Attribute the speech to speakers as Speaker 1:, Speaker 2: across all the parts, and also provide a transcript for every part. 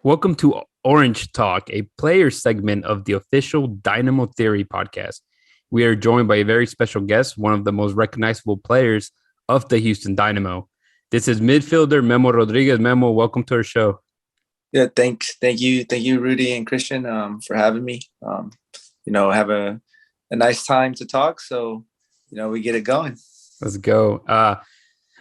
Speaker 1: Welcome to Orange Talk, a player segment of the official Dynamo Theory Podcast. We are joined by a very special guest, one of the most recognizable players of the Houston Dynamo. This is midfielder Memo Rodriguez. Memo, welcome to our show.
Speaker 2: Yeah, thanks. Thank you, Rudy and Cristian, for having me. Have a nice time to talk. So, we get it going.
Speaker 1: Let's go.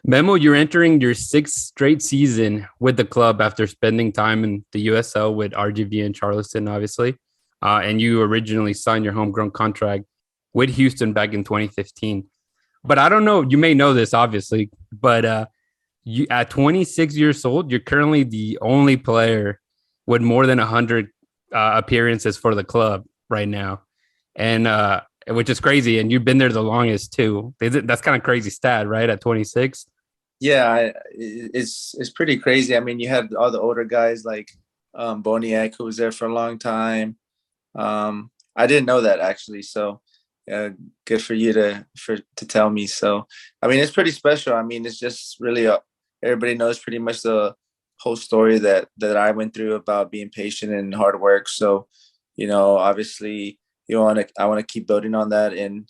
Speaker 1: Memo, you're entering your sixth straight season with the club after spending time in the USL with RGV and Charleston, obviously. And you originally signed your homegrown contract with Houston back in 2015. But I don't know, you may know this, obviously, but you at 26 years old, you're currently the only player with more than 100 appearances for the club right now. And which is crazy. And you've been there the longest, too. That's kind of crazy stat, right? At 26.
Speaker 2: Yeah, it's pretty crazy. I mean, you had all the older guys like Boniek, who was there for a long time. I didn't know that, actually. So good for you to tell me. So, I mean, it's pretty special. I mean, it's just really everybody knows pretty much the whole story that I went through about being patient and hard work. So, obviously I want to keep building on that and,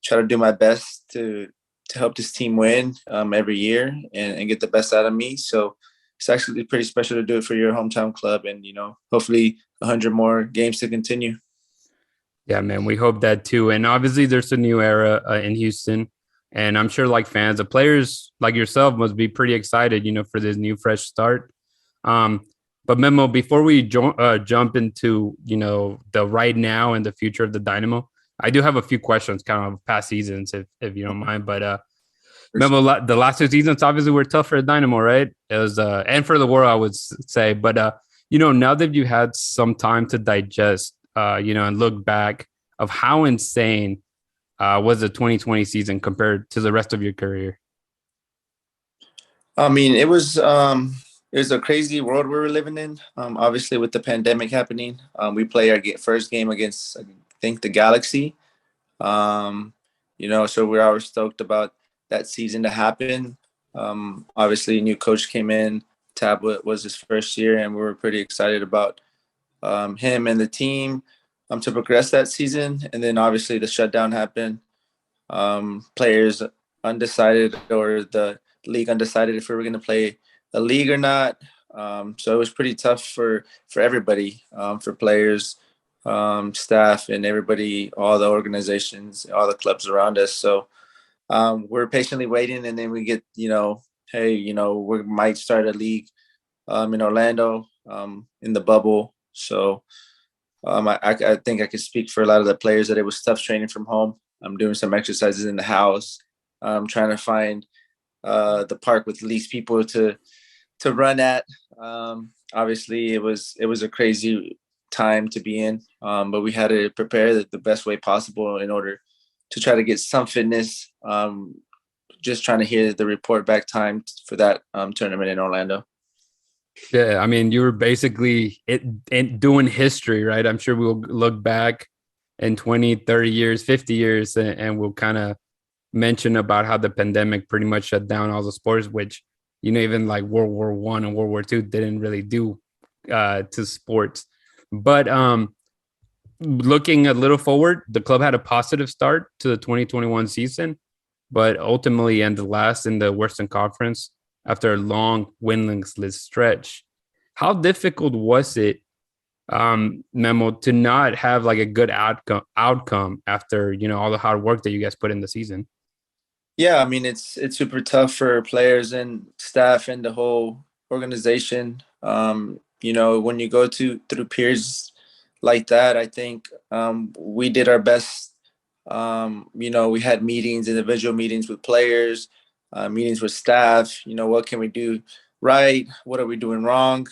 Speaker 2: try to do my best to help this team win every year and get the best out of me. So it's actually pretty special to do it for your hometown club and, hopefully 100 more games to continue.
Speaker 1: Yeah, man, we hope that too. And obviously there's a new era in Houston. And I'm sure like fans, the players like yourself must be pretty excited, for this new fresh start. But Memo, before we jump into, the right now and the future of the Dynamo, I do have a few questions kind of past seasons, if you don't mind. But Memo, the last two seasons obviously were tough for Dynamo, right? It was, and for the world, I would say. But, now that you had some time to digest, and look back of how insane was the 2020 season compared to the rest of your career?
Speaker 2: I mean, it was a crazy world we were living in. Obviously, with the pandemic happening, we play our first game against, I think, the Galaxy. So we're always stoked about that season to happen. Obviously, a new coach came in. Tablet was his first year, and we were pretty excited about him and the team to progress that season. And then obviously the shutdown happened. Players undecided, or the league undecided if we were going to play a league or not. So it was pretty tough for everybody, for players, staff, and everybody, all the organizations, all the clubs around us. So we're patiently waiting, and then we get, hey, we might start a league in Orlando, in the bubble. So I think I could speak for a lot of the players that it was tough training from home. I'm doing some exercises in the house. I'm trying to find the park with least people to run at. Obviously, it was a crazy time to be in, but we had to prepare the best way possible in order to try to get some fitness. Just trying to hear the report back time for that tournament in Orlando.
Speaker 1: Yeah, I mean, you were basically doing history, right? I'm sure we'll look back in 20, 30 years, 50 years, and we'll kind of mention about how the pandemic pretty much shut down all the sports, which, even like World War I and World War II didn't really do to sports. But looking a little forward, the club had a positive start to the 2021 season, but ultimately ended last in the Western Conference after a long winless stretch. How difficult was it, Memo, to not have like a good outcome after, all the hard work that you guys put in the season?
Speaker 2: Yeah, I mean, it's super tough for players and staff and the whole organization. When you go through periods like that, I think we did our best. We had meetings, individual meetings with players, meetings with staff. What can we do right? What are we doing wrong?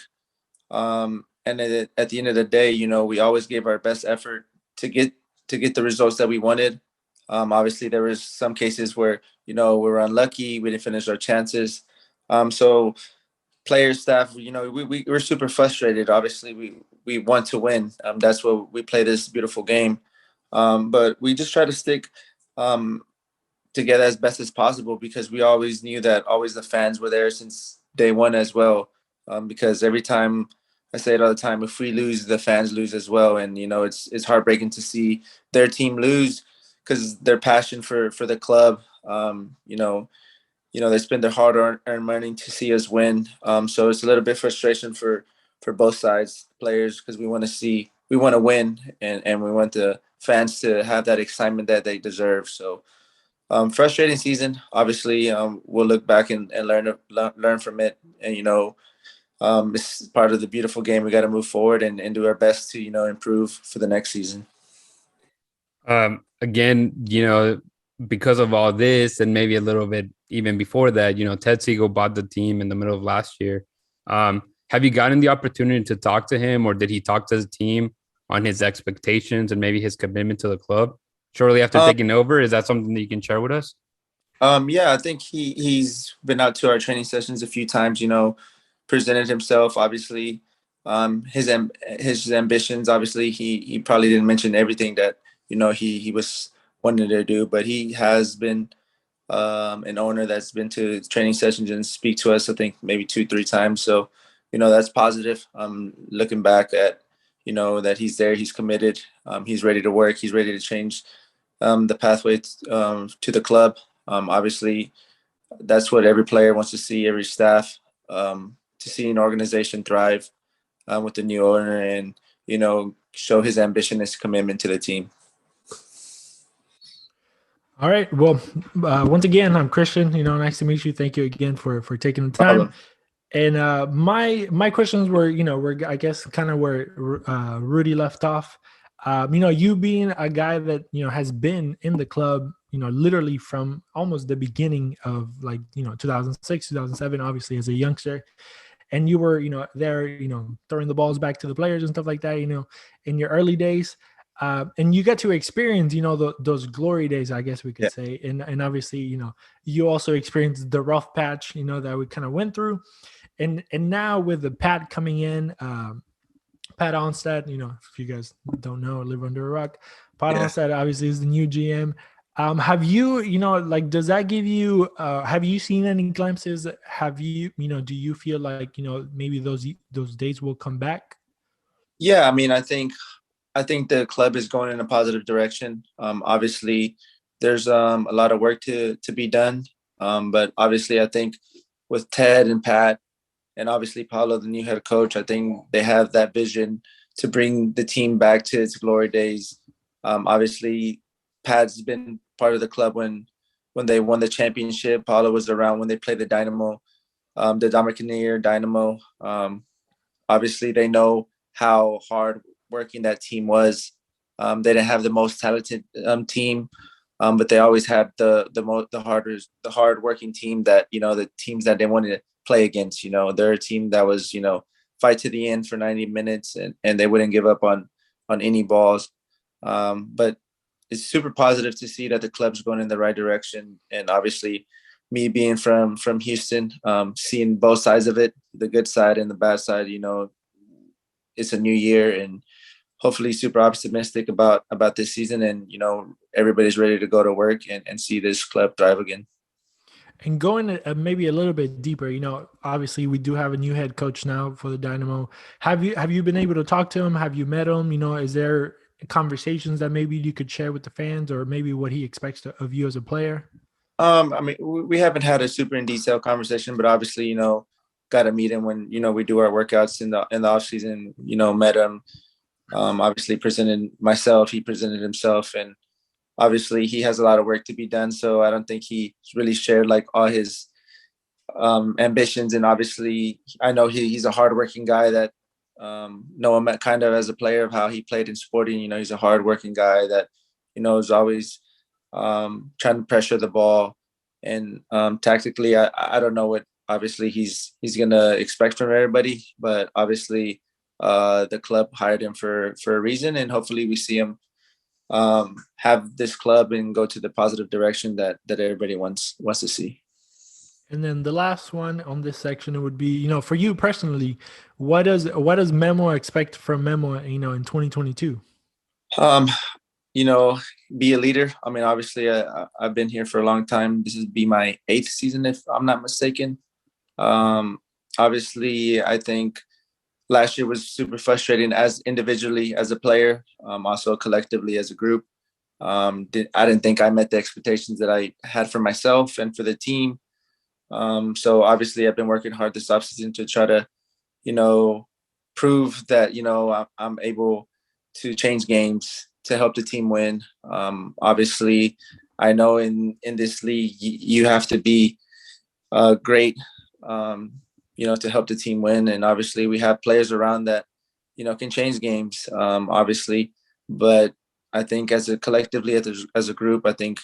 Speaker 2: And at the end of the day, we always gave our best effort to get the results that we wanted. Obviously, there was some cases where we were unlucky. We didn't finish our chances. So players, staff, we were super frustrated. Obviously, we want to win. That's why we play this beautiful game. But we just try to stick together as best as possible, because we always knew that always the fans were there since day one as well. Because every time I say it all the time. If we lose, the fans lose as well, and it's heartbreaking to see their team lose because their passion for the club. They spend their hard-earned money to see us win. So it's a little bit frustration for both sides, players, because we want to win, and we want the fans to have that excitement that they deserve. So frustrating season. Obviously, we'll look back and learn from it, and this is part of the beautiful game. We got to move forward and do our best to improve for the next season.
Speaker 1: Again, because of all this and maybe a little bit even before that, Ted Siegel bought the team in the middle of last year. Have you gotten the opportunity to talk to him, or did he talk to his team on his expectations and maybe his commitment to the club shortly after taking over? Is that something that you can share with us?
Speaker 2: Yeah, I think he's been out to our training sessions a few times, presented himself, obviously, his ambitions. Obviously, he probably didn't mention everything that he was wanting to do, but he has been an owner that's been to training sessions and speak to us, I think maybe 2-3 times. So that's positive. Looking back at that he's there, he's committed, he's ready to work, he's ready to change the pathway to the club. Obviously, that's what every player wants to see, every staff, to see an organization thrive with the new owner and, show his ambition, his commitment to the team.
Speaker 3: All right. Well, once again, I'm Cristian. Nice to meet you. Thank you again for taking the time. And my questions were, I guess kind of where Rudy left off. You being a guy that has been in the club, literally from almost the beginning of 2006, 2007, obviously as a youngster, and you were there, throwing the balls back to the players and stuff like that, in your early days. And you got to experience, those glory days, I guess we could say. And obviously, you also experienced the rough patch, that we kind of went through. And now with the Pat coming in, Pat Onstad, if you guys don't know or live under a rock, Pat Onstad obviously is the new GM. Have you, does that give you, have you seen any glimpses? Have you, do you feel like, maybe those days will come back?
Speaker 2: Yeah, I mean, I think the club is going in a positive direction. Obviously, there's a lot of work to be done. But obviously, I think with Ted and Pat and obviously Paulo, the new head coach, I think they have that vision to bring the team back to its glory days. Obviously, Pat's been part of the club when they won the championship. Paulo was around when they played the Dynamo, the Dominican Dynamo. Obviously, they know how hard working that team was. They didn't have the most talented team, but they always had the hard working team that the teams that they wanted to play against. They're a team that was fight to the end for 90 minutes and they wouldn't give up on any balls. But it's super positive to see that the club's going in the right direction. And obviously, me being from Houston, seeing both sides of it, the good side and the bad side. It's a new year and hopefully super optimistic about this season, and everybody's ready to go to work and see this club thrive again.
Speaker 3: And going maybe a little bit deeper, obviously we do have a new head coach now for the Dynamo. Have you been able to talk to him? Have you met him? Is there conversations that maybe you could share with the fans, or maybe what he expects of you as a player?
Speaker 2: I mean, we haven't had a super in detail conversation, but obviously, got to meet him when we do our workouts in the off season. Met him. Obviously presented myself, he presented himself, and obviously he has a lot of work to be done. So I don't think he really shared all his ambitions. And obviously I know he's a hardworking guy that know him kind of as a player of how he played in Sporting. He's a hardworking guy that, is always trying to pressure the ball. And tactically, I don't know what obviously he's going to expect from everybody, but obviously the club hired him for a reason, and hopefully we see him have this club and go to the positive direction that everybody wants to see.
Speaker 3: And then the last one on this section would be, for you personally, what does Memo expect from Memo, in 2022?
Speaker 2: Be a leader. I mean, obviously I've been here for a long time. This is be my 8th season, if I'm not mistaken. Obviously I think last year was super frustrating as individually as a player, also collectively as a group. I didn't think I met the expectations that I had for myself and for the team. So obviously I've been working hard this offseason to try to, prove that, I'm able to change games to help the team win. Obviously I know in this league, you have to be great, to help the team win. And obviously we have players around that, can change games, obviously. But I think collectively as a group, I think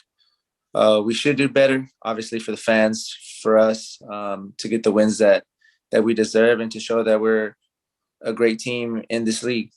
Speaker 2: we should do better, obviously, for the fans, for us, to get the wins that we deserve and to show that we're a great team in this league.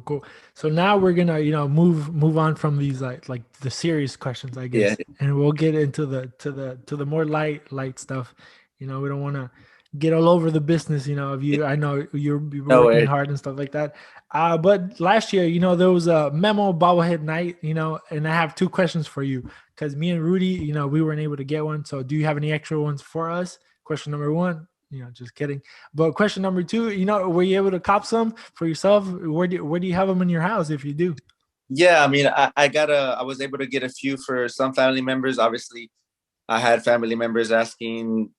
Speaker 3: Cool. So now we're gonna, move on from these like the serious questions, I guess, and we'll get into the more light stuff. We don't want to get all over the business, of you. I know you're working hard and stuff like that. But last year, there was a Memo bobblehead night, and I have 2 questions for you because me and Rudy, we weren't able to get one. So do you have any extra ones for us? Question number 1. Just kidding. But question number 2, were you able to cop some for yourself? Where do you have them in your house if you do?
Speaker 2: Yeah, I mean, I was able to get a few for some family members. Obviously, I had family members asking,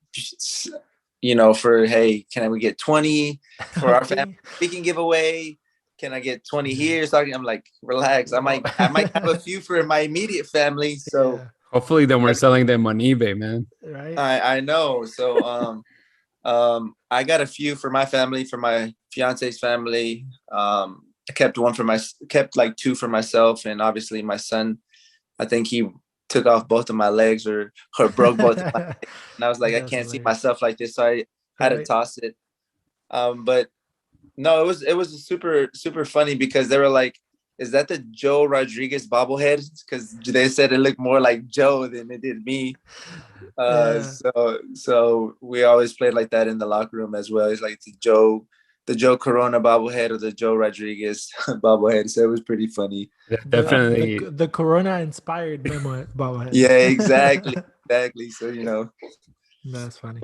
Speaker 2: for, hey, can we get 20 for our family? We can give away. Can I get 20 here? So I'm like, relax. I might have a few for my immediate family. So
Speaker 1: hopefully then we're selling them on eBay, man.
Speaker 3: Right.
Speaker 2: I know. So I got a few for my family, for my fiance's family. I kept like 2 for myself, and obviously my son, I think he took off both of my legs or broke both of my legs. And I was like, I can't see myself like this, so I had to toss it. But no, it was super, super funny because they were like, is that the Joe Rodriguez bobblehead? Because they said it looked more like Joe than it did me. So we always played like that in the locker room as well. It's like the Joe Corona bobblehead or the Joe Rodriguez bobblehead. So it was pretty funny.
Speaker 1: Yeah, definitely
Speaker 3: the Corona inspired Memo bobblehead.
Speaker 2: Yeah, exactly. So
Speaker 3: that's funny.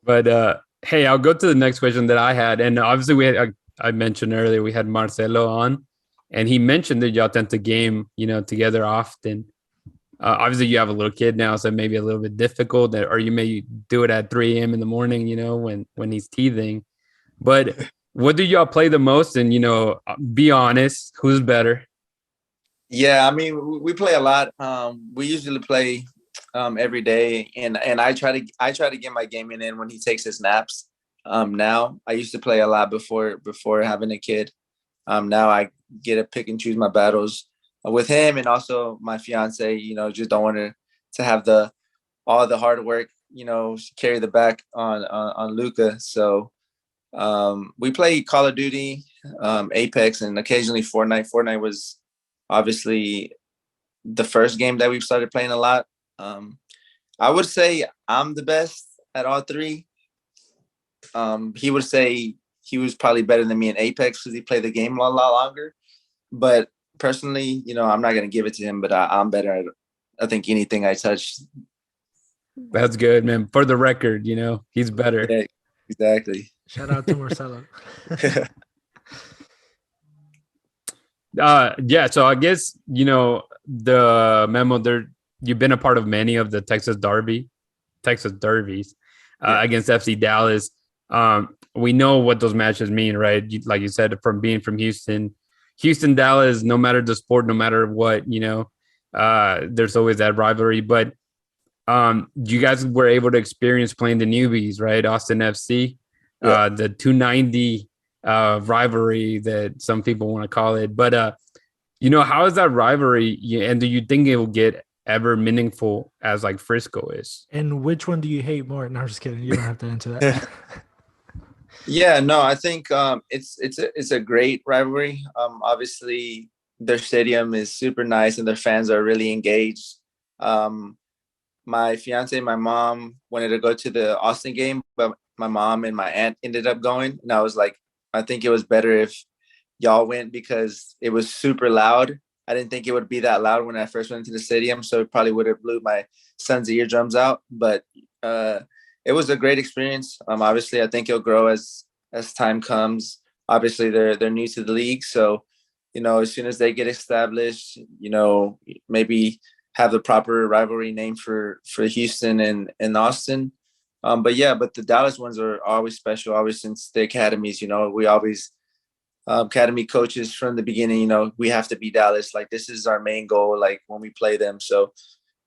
Speaker 1: But hey, I'll go to the next question that I had, and obviously I mentioned earlier we had Marcelo on, and he mentioned that y'all tend to game together often. Obviously, you have a little kid now, so it may be a little bit difficult, or you may do it at 3 a.m. in the morning, when he's teething. But what do y'all play the most? And, be honest, who's better?
Speaker 2: Yeah, I mean, we play a lot. We usually play every day, and I try to get my gaming in when he takes his naps. Now I used to play a lot before having a kid. Now I get to pick and choose my battles with him, and also my fiance. Just don't want to have all the hard work. Carry the back on Luca. So we play Call of Duty, Apex, and occasionally Fortnite. Fortnite was obviously the first game that we've started playing a lot. I would say I'm the best at all 3. He would say he was probably better than me in Apex because he played the game a lot longer. But personally, I'm not going to give it to him, but I'm better at, I think, anything I touch.
Speaker 1: That's good, man. For the record, he's better.
Speaker 2: Yeah, exactly.
Speaker 3: Shout out to Marcelo.
Speaker 1: Yeah, so I guess, the Memo there, you've been a part of many of the Texas derbies against FC Dallas. We know what those matches mean, right? Like you said, from being from Houston, Dallas, no matter the sport, no matter what, there's always that rivalry. But you guys were able to experience playing the newbies, right? Austin FC, the 290 rivalry that some people want to call it. But, how is that rivalry? And do you think it will get ever meaningful as like Frisco is?
Speaker 3: And which one do you hate more? No, I'm just kidding. You don't have to answer that.
Speaker 2: Yeah, no, I think it's a great rivalry. Obviously, their stadium is super nice and their fans are really engaged. My fiance and my mom wanted to go to the Austin game, but my mom and my aunt ended up going. And I was like, I think it was better if y'all went because it was super loud. I didn't think it would be that loud when I first went into the stadium, so it probably would have blew my son's eardrums out. But it was a great experience. Obviously, I think he'll grow as as time comes. Obviously, they're new to the league, so as soon as they get established, maybe have the proper rivalry name for Houston and Austin. But the Dallas ones are always special, always since the academies. We always academy coaches from the beginning. We have to beat Dallas. Like, this is our main goal. Like, when we play them, so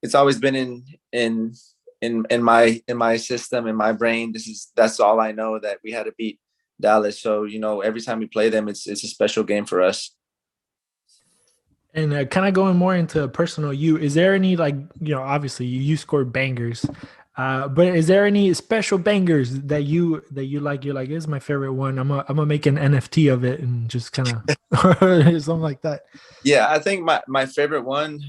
Speaker 2: it's always been in my system, in my brain. That's all I know, that we had to beat Dallas. So every time we play them, it's a special game for us.
Speaker 3: And kind of going more into personal, is there any, like, obviously you scored bangers, but is there any special bangers that you like? You're like, this is my favorite one. I'm gonna make an NFT of it and just kind of something like that.
Speaker 2: Yeah, I think my favorite one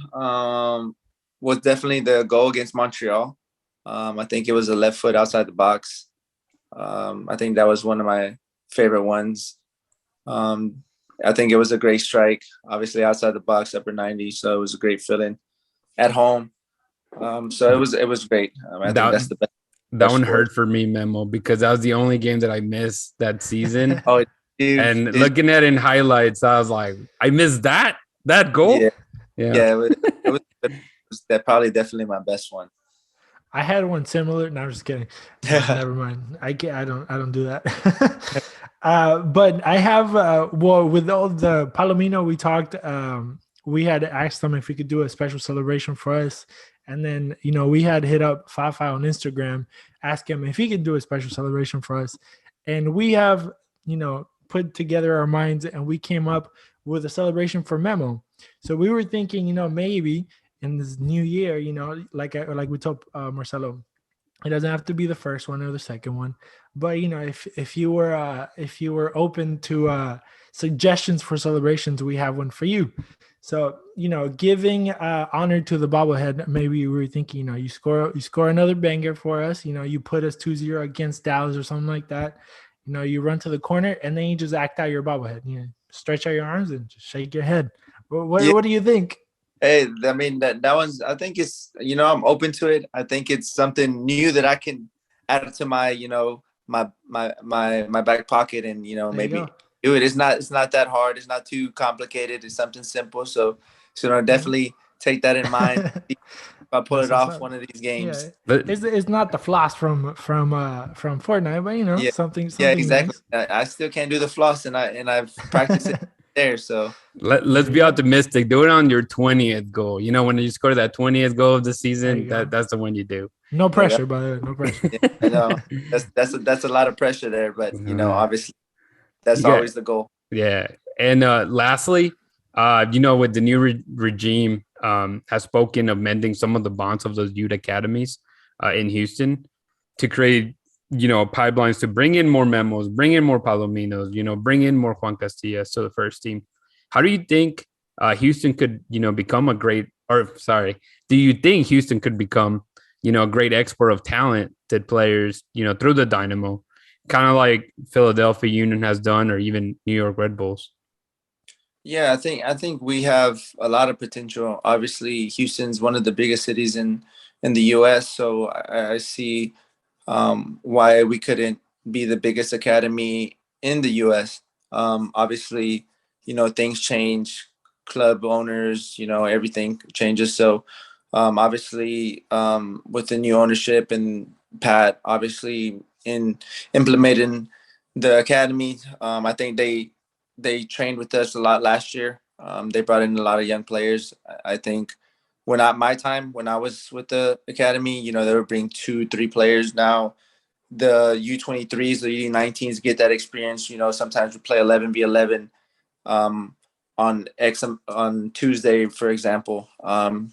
Speaker 2: was definitely the goal against Montreal. I think it was a left foot outside the box. I think that was one of my favorite ones. I think it was a great strike, obviously outside the box, upper 90. So it was a great feeling at home. So it was great. I think that's the best.
Speaker 1: That one hurt for me, Memo, because that was the only game that I missed that season.
Speaker 2: Oh, dude,
Speaker 1: and looking at it in highlights, I was like, I missed that goal.
Speaker 2: Yeah. It was that probably definitely my best one.
Speaker 3: I had one similar. No, I'm just kidding. Never mind. I don't do that. But I have, with all the Palomino, we talked, we had asked them if he could do a special celebration for us. And then, we had hit up Fafa on Instagram, ask him if he could do a special celebration for us. And we have, put together our minds, and we came up with a celebration for Memo. So we were thinking, maybe in this new year, like we told Marcelo, it doesn't have to be the first one or the second one, but if you were open to suggestions for celebrations, we have one for you. So giving honor to the bobblehead, maybe we were thinking, you score another banger for us, you put us 2-0 against Dallas or something like that. You run to the corner and then you just act out your bobblehead. Stretch out your arms and just shake your head. What do you think?
Speaker 2: Hey, I mean, that one's, I think it's, I'm open to it. I think it's something new that I can add to my, my back pocket, and, maybe do it. It's not that hard. It's not too complicated. It's something simple. So definitely take that in mind. If I pull it off one of these games.
Speaker 3: Yeah. It's not the floss from Fortnite, but something.
Speaker 2: Yeah, exactly.
Speaker 3: Nice.
Speaker 2: I still can't do the floss, and I've practiced it there. So
Speaker 1: let's be optimistic. Do it on your 20th goal. When you score that 20th goal of the season, that's the one you do.
Speaker 3: No pressure, by the way. No pressure.
Speaker 2: Yeah, I know that's a lot of pressure there, but obviously that's always the goal.
Speaker 1: Yeah, and lastly, with the new regime, has spoken of mending some of the bonds of those youth academies in Houston to create, pipelines to bring in more Memos, bring in more Palominos, bring in more Juan Castillas to the first team. How do you think Houston could, become a great, do you think Houston could become, a great export of talented players, through the Dynamo, kind of like Philadelphia Union has done, or even New York Red Bulls?
Speaker 2: Yeah, I think we have a lot of potential. Obviously, Houston's one of the biggest cities in the U.S., so I see why we couldn't be the biggest academy in the U.S. Obviously, things change, club owners, everything changes. So obviously, with the new ownership and Pat, obviously in implementing the academy, I think they trained with us a lot last year. They brought in a lot of young players. I think when I was with the academy, they would bring 2-3 players. Now the U23s, the U19s get that experience. Sometimes we play 11v11 on Tuesday, for example,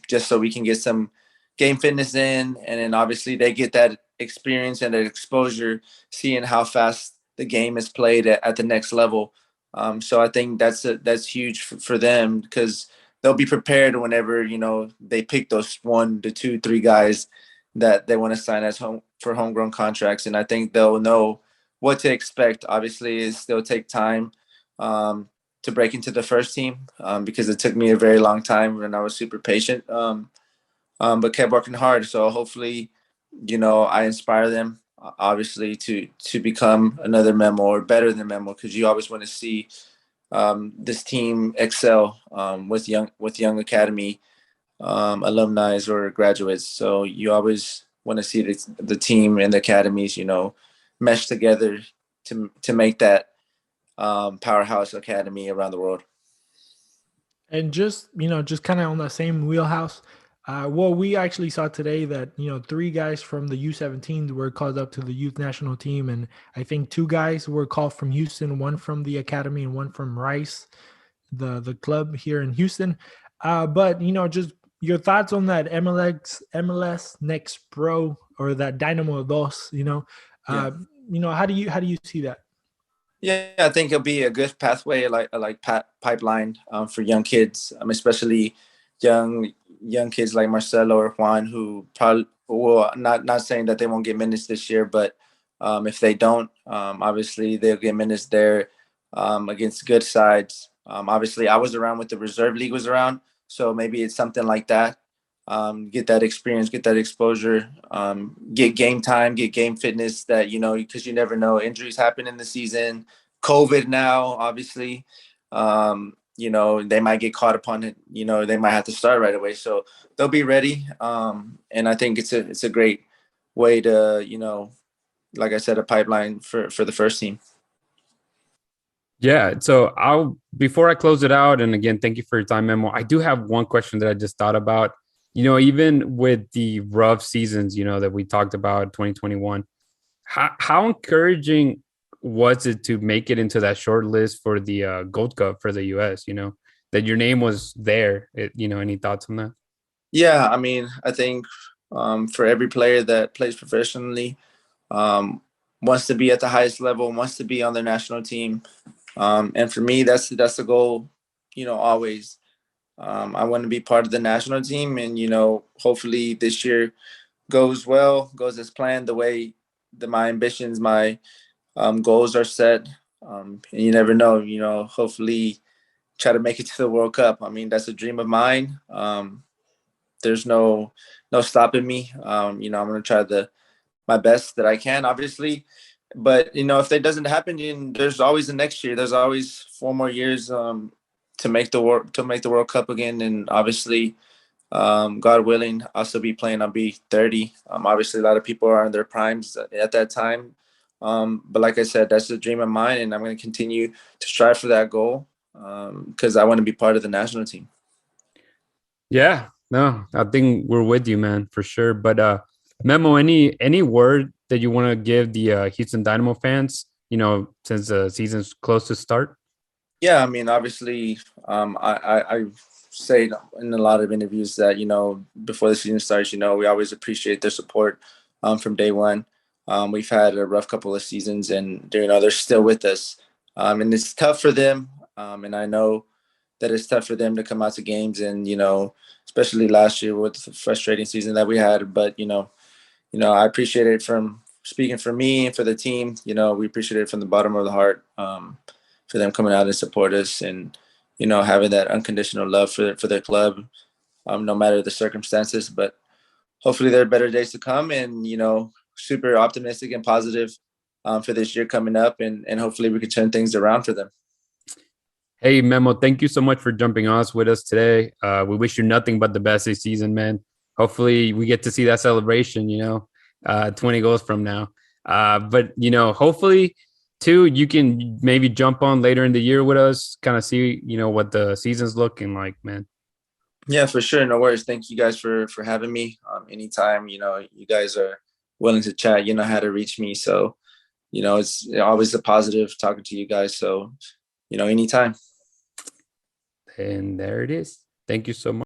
Speaker 2: just so we can get some game fitness in, and then obviously they get that experience and that exposure, seeing how fast the game is played at the next level. So I think that's huge for them, because they'll be prepared whenever, they pick those 1 to 2, 3 guys that they want to sign as for homegrown contracts. And I think they'll know what to expect. Obviously, it still take time to break into the first team, because it took me a very long time, and I was super patient, but kept working hard. So hopefully, I inspire them. obviously to become another Memo or better than Memo, because you always want to see this team excel with young academy alumni or graduates. So you always want to see the team and the academies, mesh together to make that powerhouse academy around the world.
Speaker 3: And just kind of on that same wheelhouse, we actually saw today that 3 guys from the U17s were called up to the youth national team, and I think 2 guys were called from Houston, one from the academy and one from Rice, the club here in Houston. But just your thoughts on that MLS Next Pro, or that Dynamo Dos, how do you see that?
Speaker 2: Yeah, I think it'll be a good pathway, pipeline for young kids, especially young kids like Marcelo or Juan, who probably not saying that they won't get minutes this year, but if they don't, obviously they'll get minutes there against good sides. Obviously, I was around when the reserve league was around, so maybe it's something like that. Get that experience, get that exposure, get game time, get game fitness, that, because you never know, injuries happen in the season. COVID now, obviously, they might get caught upon it, they might have to start right away. So they'll be ready. And I think it's a great way to, like I said, a pipeline for the first team.
Speaker 1: Yeah. So before I close it out, and again, thank you for your time, Memo, I do have one question that I just thought about. Even with the rough seasons, that we talked about, 2021, how encouraging was it to make it into that short list for the Gold Cup for the US, that your name was there? Any thoughts on that?
Speaker 2: Yeah, I mean, I think for every player that plays professionally, wants to be at the highest level, wants to be on the national team. And for me, that's the goal, always. I want to be part of the national team, and hopefully this year goes as planned, the way that my ambitions, my goals are set. And you never know, hopefully try to make it to the World Cup. I mean, that's a dream of mine. There's no stopping me. I'm going to try my best that I can, obviously. But if that doesn't happen, there's always the next year. There's always 4 more years to make the World Cup again, and obviously, God willing, I'll still be playing. I'll be 30. Obviously, a lot of people are in their primes at that time. But like I said, that's a dream of mine, and I'm going to continue to strive for that goal because I want to be part of the national team.
Speaker 1: Yeah, no, I think we're with you, man, for sure. But Memo, any word that you want to give the Houston Dynamo fans, since the season's close to start?
Speaker 2: Yeah, I mean, obviously, I say in a lot of interviews that, before the season starts, we always appreciate their support from day one. We've had a rough couple of seasons, and, they're still with us. And it's tough for them. And I know that it's tough for them to come out to games, and, especially last year with the frustrating season that we had. But, I appreciate it from speaking for me and for the team. We appreciate it from the bottom of the heart. For them coming out and support us, and having that unconditional love for their club, no matter the circumstances. But hopefully there are better days to come, and super optimistic and positive for this year coming up, and hopefully we can turn things around for them.
Speaker 1: Hey, Memo, thank you so much for jumping on with us today. We wish you nothing but the best this season, man. Hopefully we get to see that celebration, 20 goals from now. But hopefully too, you can maybe jump on later in the year with us, kind of see, what the season's looking like, man.
Speaker 2: Yeah, for sure. No worries. Thank you guys for having me. Anytime, you guys are willing to chat, how to reach me. So, it's always a positive talking to you guys. So, anytime.
Speaker 1: And there it is. Thank you so much.